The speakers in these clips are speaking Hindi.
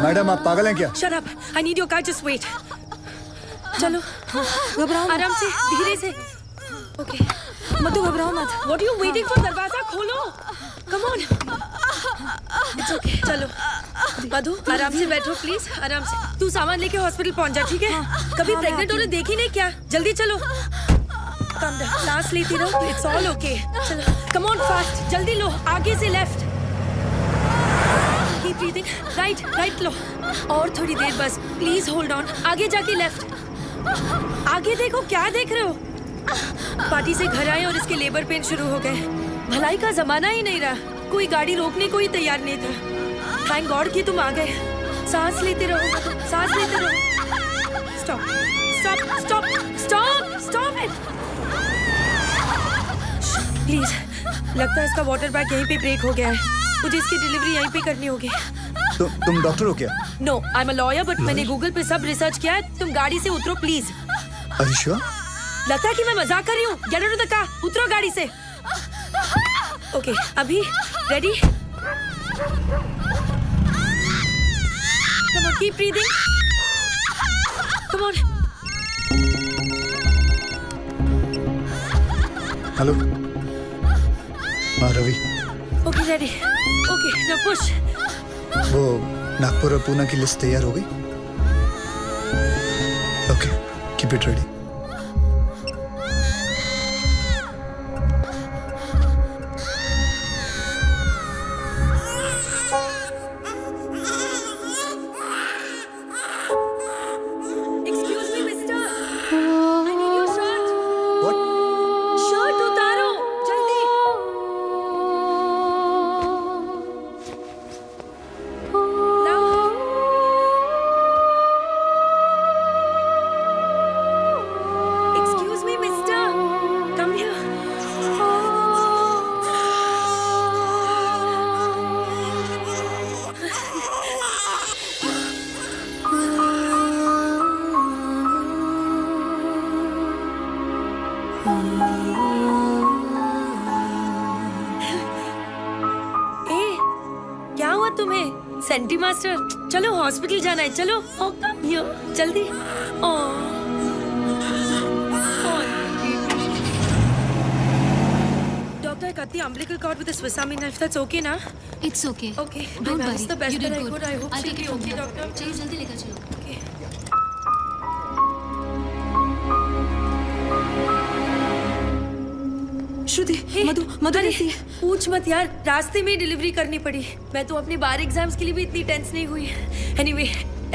मैडम आप पागल हैं क्या? Shut up. I need your car. Just wait. चलो घबराओ आराम से धीरे से. Okay. मधु घबराओ मत. What are you waiting for? दरवाजा खोलो. Come on. It's okay. चलो. मधु आराम से बैठो प्लीज. आराम से. तू सामान लेके हॉस्पिटल पहुंच जा ठीक है? कभी प्रेग्नेंट होने देखी नहीं क्या? जल्दी चलो. Calm down. सांस लेती रहो. It's all okay. चलो. Come on fast. जल्दी लो. आगे से लेफ्ट. Keep breathing. Right लो. और थोड़ी देर बस. Please hold on. आगे जाके लेफ्ट. आगे देखो क्या देख रहे हो? पार्टी से घर आए और इसके लेबर पेन शुरू हो गए. भलाई का जमाना ही नहीं रहा. कोई गाड़ी रोकने को ही तैयार नहीं था. थैंक गॉड कि तुम आ गए. सांस लेते रहो. सांस लेते रहो. Stop it please. लगता है इसका वाटर बैग यहीं पे ब्रेक हो गया है. मुझे इसकी डिलीवरी यहीं पे करनी होगी. तुम डॉक्टर हो क्या? No I am a lawyer but मैंने गूगल पे सब रिसर्च किया है. तुम गाड़ी से उतरो प्लीज. Are you sure? लगता है कि मैं मजाक कर रही हूँ. Get out of the car. उतरो गाड़ी से. ओके अभी ready. Come on keep breathing. Come on. Hello. हाँ Ravi. Okay ready. Okay now push. वो नागपुर और पूना की लिस्ट तैयार हो गई? Okay keep it ready. Excuse me mister. I need your shirt. What? Shirt उतारो जल्दी. Excuse me, mister. Come here. ए, क्या हुआ तुम्हें? सेंटी मास्टर, चलो हॉस्पिटल जाना है. चलो. ओ कम हियर जल्दी. ओ Doctor, I cut the umbilical cord with a Swiss Army knife. That's okay, na? It's okay. Okay. Don't I worry. managed the best You that did I good. could. I hope I'll she'll take be it from okay, here. doctor. चलिए जल्दी लेकर चलो. Okay. श्रुति मधु अरे, कैसी है? पूछ मत यार. रास्ते में डिलीवरी करनी पड़ी. मैं तो अपने बार एग्जाम्स के लिए भी इतनी टेंस नहीं हुई. Anyway,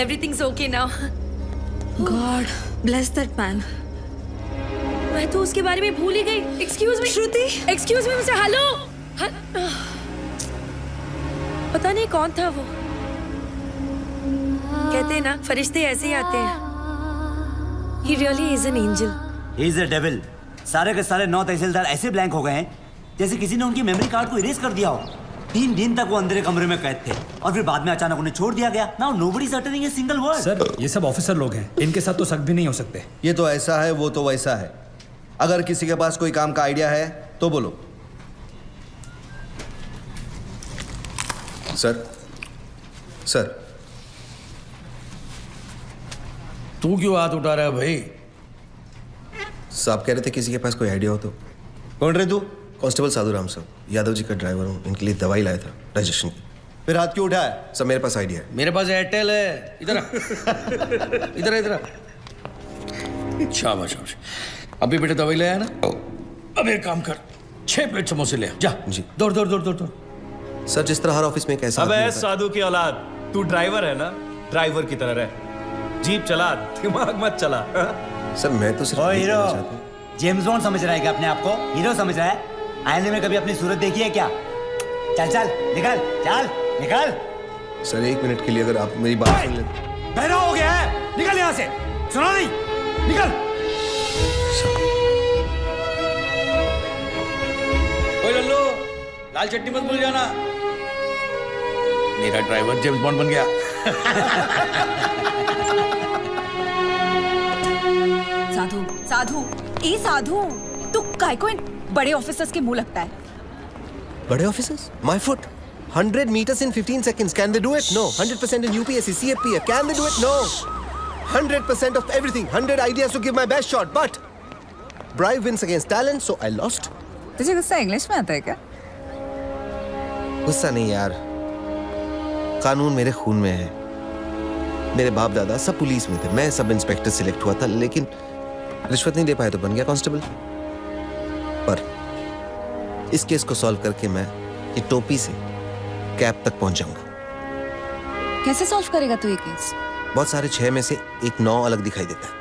everything's okay now. God bless that man. मैं तो उसके बारे में भूल ही गई. Excuse me Shruti. Excuse me mister. Hello. पता नहीं कौन था वो. कहते हैं ना फरिश्ते ऐसे ही आते हैं. He really is an angel. He is a devil. सारे के सारे 9 तहसीलदार ऐसे ब्लैंक हो गए हैं जैसे किसी ने उनकी मेमोरी कार्ड को इरेज कर दिया हो. 3 दिन तक वो अंधेरे कमरे में कैद थे और फिर बाद में अचानक उन्हें छोड़ दिया गया. Now nobody is uttering a single word. Sir ये सब ऑफिसर लोग हैं. इनके साथ तो शक भी नहीं हो सकते. ये तो ऐसा है वो तो वैसा है. अगर किसी के पास कोई काम का आइडिया है तो बोलो. सर तू क्यों हाथ उठा रहा है भाई? साहब कह रहे थे किसी के पास कोई आइडिया हो तो. कौन रहे तू? कांस्टेबल साधु राम साहब, यादव जी का ड्राइवर हूँ. इनके लिए दवाई लाया था डाइजेशन की. फिर हाथ क्यों उठाया? सब मेरे पास आइडिया है. मेरे पास एयरटेल है. इधर आ. इधर शाबाश शाबाश. अभी बेटे दवाई ले आया ना. अब एक काम कर, 6 प्लेट समोसे ले आ. जा जी. दौड़. सर जिस तरह हर ऑफिस में कैसा अबे साधु की औलाद, तू ड्राइवर है ना, ड्राइवर की तरह रह. जीप चला, दिमाग मत चला. सर मैं तो सिर्फ ओ ये हीरो, कहना चाहता हूं. जेम्स बॉन्ड समझ रहा है क्या अपने आप को? हीरो समझ रहा है? आईने में कभी अपनी सूरत देखी है क्या? चल निकल. सर 1 मिनट के लिए अगर आप मेरी बात सुन ले. बहरा हो गया है. निकल यहाँ से. सुना नहीं? निकल. ओए लल्लू, लाल चट्टी मत भूल जाना. मेरा ड्राइवर जेम्स बॉन्ड बन गया. साधु तू काय को इन बड़े ऑफिसर्स के मुंह लगता है. बड़े officers? My foot. 100 meters in 15 seconds. Can they do it? No. 100% in UPSC, CFPF. Can they do it? No. 100% of everything. 100 ideas to give my best shot. But bribe wins against talent, so I lost. तुझे गुस्सा इंग्लिश में आता है क्या? गुस्सा नहीं यार, कानून मेरे खून में है। मेरे बाप दादा सब पुलिस में थे, मैं सब इंस्पेक्टर सिलेक्ट हुआ था, लेकिन रिश्वत नहीं दे पाए तो बन गया कांस्टेबल। पर इस केस को सॉल्व करके मैं ये टोपी से कैप तक पहुंच जाऊंगा। कैसे सॉल्व करेगा तू ये केस? बहुत सारे 6 में से एक 9 अलग दिखाई देता है।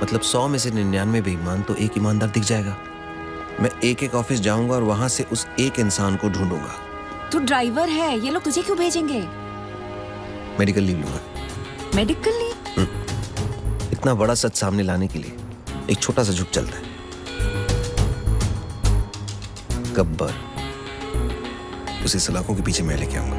मतलब 100 में से 99 बेईमान तो एक ईमानदार दिख जाएगा। मैं एक ऑफिस जाऊंगा और वहां से उस एक इंसान को ढूंढूंगा। तू ड्राइवर है, ये लोग तुझे क्यों भेजेंगे? मेडिकल लीव लूंगा। Medical leave? इतना बड़ा सच सामने लाने के लिए एक छोटा सा झुक चलता है। गब्बर, उसी सलाखों के पीछे मैं लेके आऊंगा।